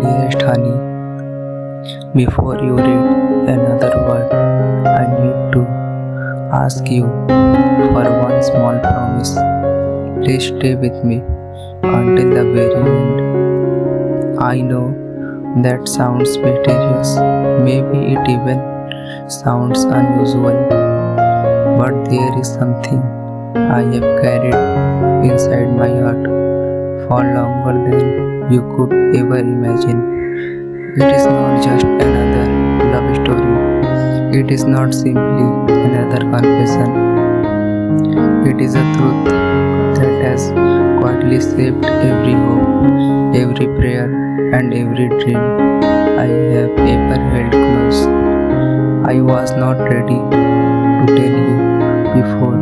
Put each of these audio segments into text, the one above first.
dearest honey, before you read another word, I need to ask you for one small promise. Please stay with me until the very end. I know that sounds mysterious, maybe it even sounds unusual, but there is something I have carried inside my heart for longer than you could ever imagine. It is not just another love story, it is not simply another confession. It is a truth that has quietly shaped every hope, every prayer, and every dream I have ever held close. I was not ready to tell you before.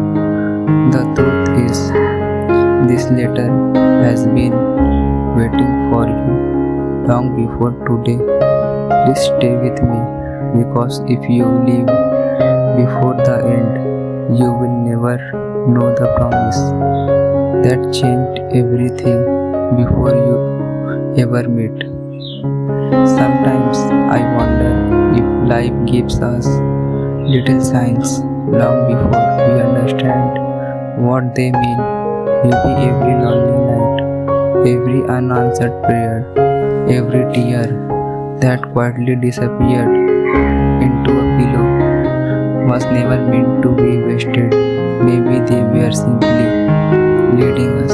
The truth is, this letter has been waiting for you long before today. Please stay with me, because if you leave before the end, you will never know the promise that changed everything before you ever met. Sometimes I wonder if life gives us little signs long before we understand what they mean. Maybe every lonely night, every unanswered prayer, every tear that quietly disappeared into a pillow was never meant to be wasted. Maybe they were simply leading us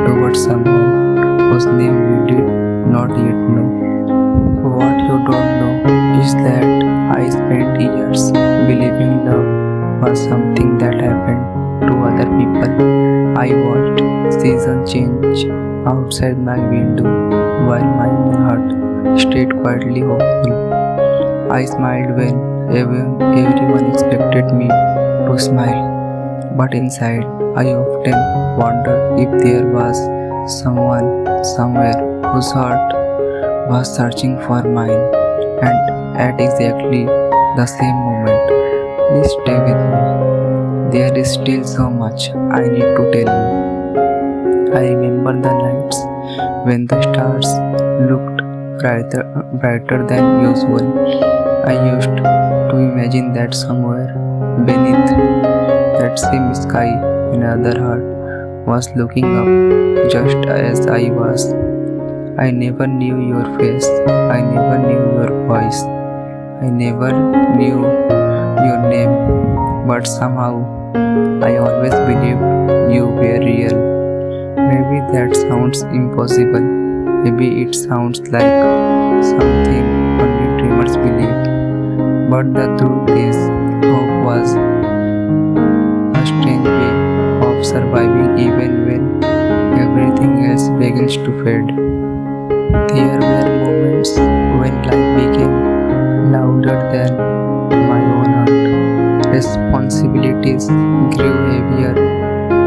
towards someone whose name we did not yet know. What you don't know is that I spent years believing love was something that happened to other people. I watched seasons change outside my window while my own heart stayed quietly hopeful. I smiled when everyone expected me to smile, but inside I often wondered if there was someone somewhere whose heart was searching for mine, and at exactly the same moment. Please stay with me. There is still so much I need to tell you. I remember the nights when the stars looked brighter than usual. I used to imagine that somewhere beneath that same sky, another heart was looking up just as I was. I never knew your face, I never knew your voice, I never knew your name, but somehow I always believed you were real. Maybe that sounds impossible, maybe it sounds like something only dreamers believe, but the truth is, hope was a strange way of surviving even when everything else begins to fade. There were moments when life became louder than my own heart. Responsibilities grew heavier,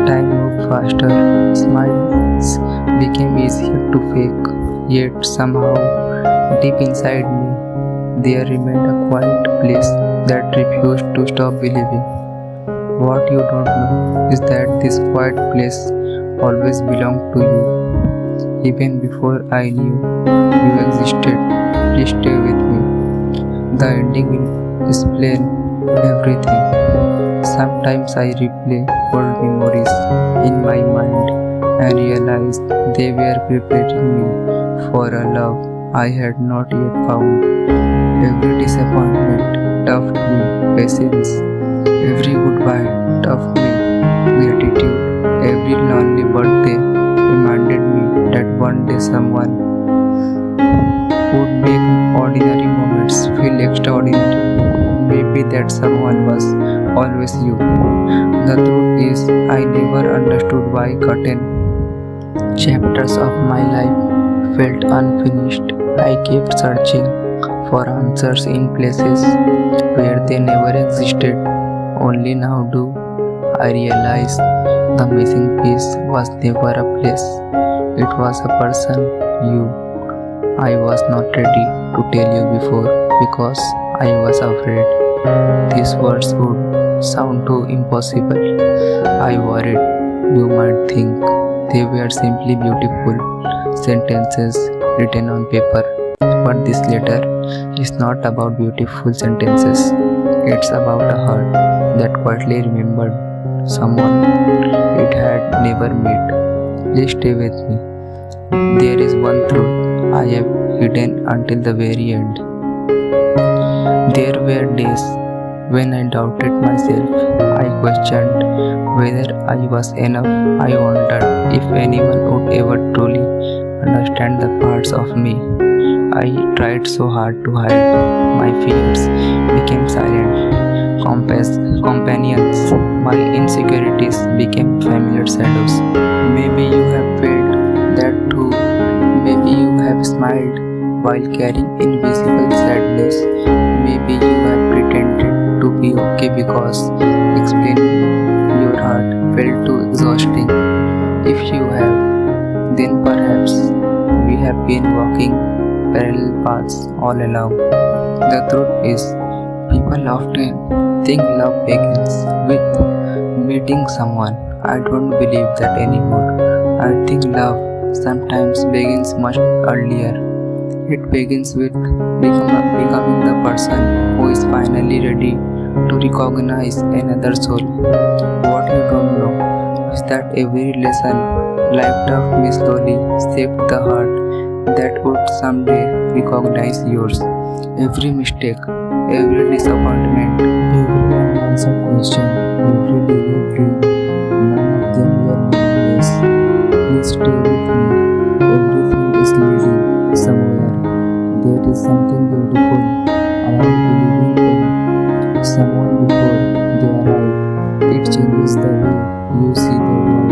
time moved faster, smiles became easier to fake. Yet somehow, deep inside me, there remained a quiet place that refused to stop believing. What you don't know is that this quiet place always belonged to you. Even before I knew you existed, please stay with me. The ending will explain everything. Sometimes I replay old memories in my mind and realize they were preparing me for a love I had not yet found. Every disappointment taught me patience. Every goodbye taught me gratitude. Every lonely birthday reminded me that one day someone would make ordinary moments feel extraordinary. Maybe that someone was always you. The truth is, I never understood why certain chapters of my life felt unfinished. I kept searching for answers in places where they never existed. Only now do I realize the missing piece was never a place. It was a person, you. I was not ready to tell you before because I was afraid these words would sound too impossible. I worried you might think they were simply beautiful sentences written on paper. But this letter is not about beautiful sentences. It's about a heart that quietly remembered someone it had never met. Please stay with me. There is one truth I have hidden until the very end. There were days when I doubted myself. I questioned whether I was enough. I wondered if anyone would ever truly understand the parts of me I tried so hard to hide. My fears became silent companions. My insecurities became familiar shadows. Maybe you have felt that too. Maybe you have smiled while carrying invisible sadness. Maybe you have pretended to be okay because explaining your heart felt too exhausting. If you have, then perhaps we have been walking parallel paths all along. The truth is, people often think love begins with meeting someone. I don't believe that anymore. I think love sometimes begins much earlier. It begins with becoming the person who is finally ready to recognize another soul. What you don't know is that every lesson life taught me slowly shaped the heart that would someday recognize yours. Every mistake, every disappointment, every unanswered question, every delayed dream, none of them were meaningless. Please stay with me. Everything is leading somewhere. There is something beautiful about believing in someone before they arrive. It changes the way you see the world.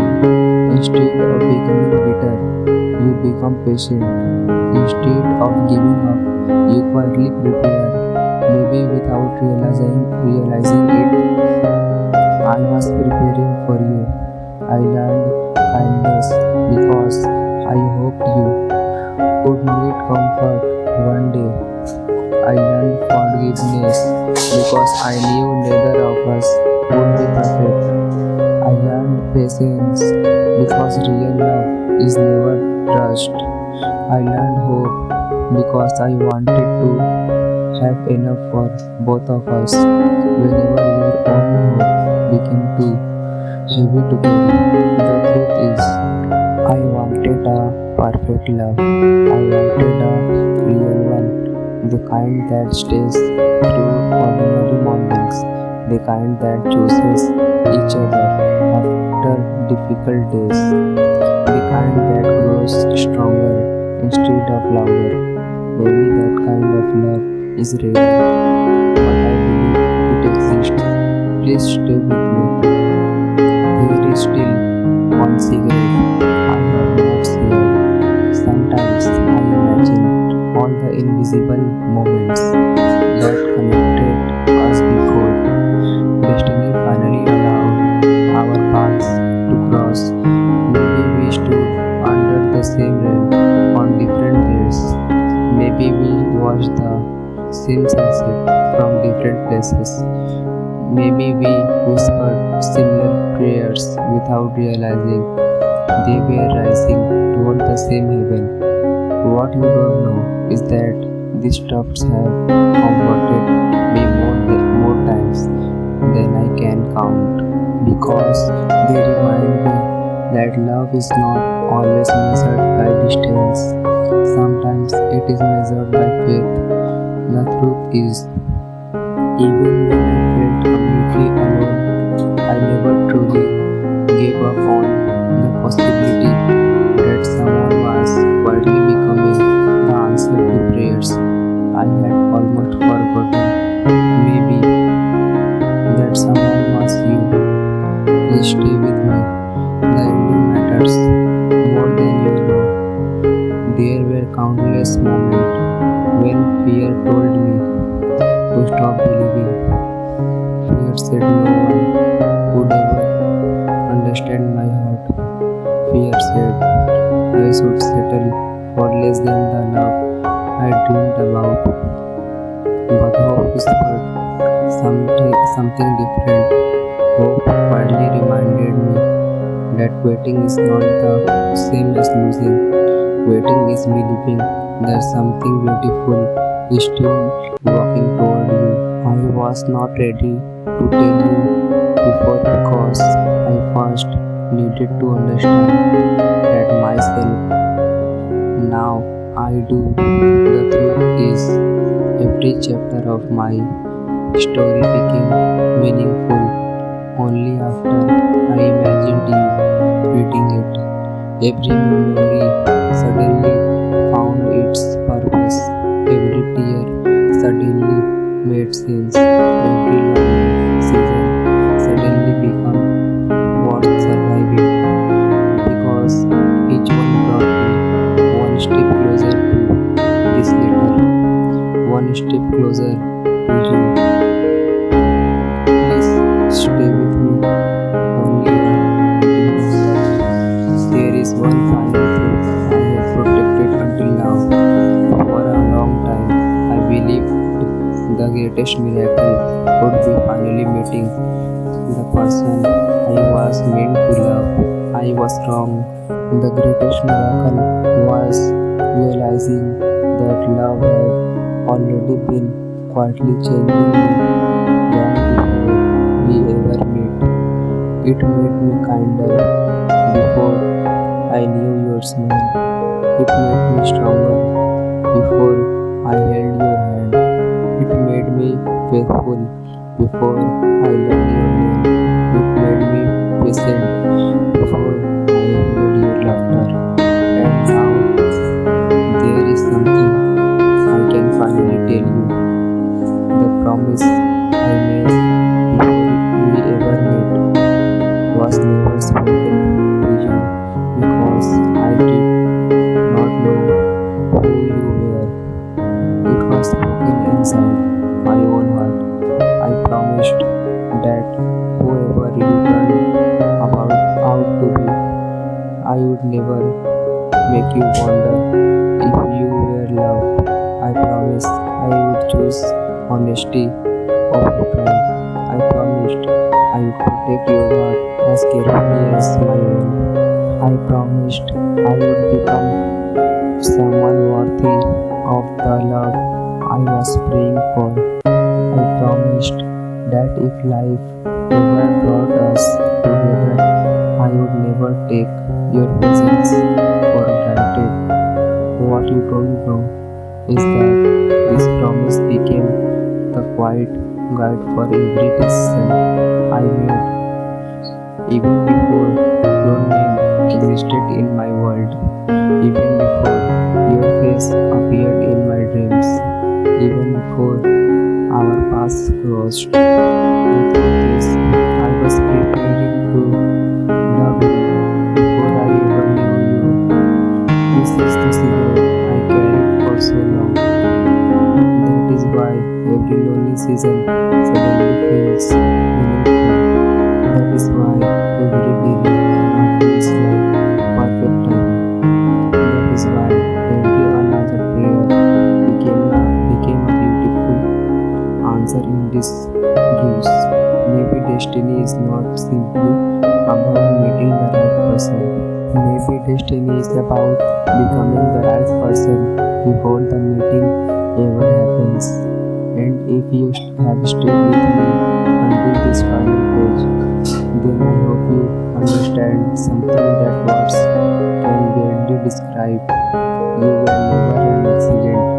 Instead of becoming bitter, you become patient. Instead of giving up, you quietly prepare. Maybe without realizing it, I was preparing for you. I learned kindness because I hoped you would need comfort one day. I learned forgiveness because I knew neither of us would be perfect. I learned patience because real love is never rushed. I learned hope because I wanted to have enough for both of us whenever your own hope became too heavy to carry. The truth is, I wanted a perfect love. I wanted a real one, the kind that stays through ordinary mornings, the kind that chooses each other after difficult days, the kind that grows stronger instead of louder. Maybe that kind of love is rare, but I believe it exists. Please stay with me. There is still one cigarette I have not shared. Sometimes I imagine all the invisible moments that connected us before destiny finally allowed our paths to cross. Maybe we stood under the same rain on different days. Maybe we watched the same sunset from different places. Maybe we whispered similar prayers without realizing they were rising toward the same heaven. What you don't know is that these stops have comforted me more times than I can count because they remind me that love is not always measured by distance. Sometimes it is measured by faith. The truth is, even when I felt completely alone, I never truly gave up on the possibility that someone was quietly becoming the answer to prayers I had almost forgotten. Maybe that someone was you. Please stay with me. The ending matters more than you know. There were countless moments when fear told me to stop believing. Fear said no one would ever understand my heart. Fear said I should settle for less than the love I dreamed about. But hope whispered something different. Hope quietly reminded me that waiting is not the same as losing. Waiting is believing There's something beautiful still walking toward you. I was not ready to tell you before because I first needed to understand that myself. Now I do. The truth is, every chapter of my story became meaningful only after I imagined you reading it. Every memory suddenly found its purpose. Every tear suddenly made sense. Every lonely season suddenly became worth surviving because each one brought me one step closer to this letter, one step closer to you. Please stay with me only while reading the story. There is one final truth I have protected until now. For a long time, I believed the greatest miracle would be finally meeting the person I was meant to love. I was wrong. The greatest miracle was realizing that love had already been quietly changing me long before we ever met. It made me kinder before I knew your smile. It made me stronger before I held your hand. It made me faithful before I learned your name. It made me patient before I heard your laughter. And now there is something I can finally tell you. The promise I made before we ever met was never spoken to you because I did not know who you were. It was spoken inside my own heart. I promised that whoever you turned about out to be, I would never make you wonder if you were loved. I promised I would choose honesty over pride. I promised I would protect your heart as carefully as my own. I promised I would become someone worthy of the love I was praying for. I promised that if life ever brought us together, I would never take your presence for granted. What you don't know is that this promise became the quiet guide for every decision I made, even before your name existed in my world, even before your face appeared in my dreams, even before our paths crossed. The truth is, I was preparing to love you before I ever knew you. This is the secret I carried for so long. That is why every lonely season suddenly feels meaningful. That is why every delay now feels like perfect timing. That is why every unanswered prayer became a beautiful answer in disguise. Maybe destiny is not simply about meeting the right person. Maybe destiny is about becoming the right person before the meeting ever happens. And if you have stayed with me until this final page, then I hope you understand something that words can barely describe. You were never an accident.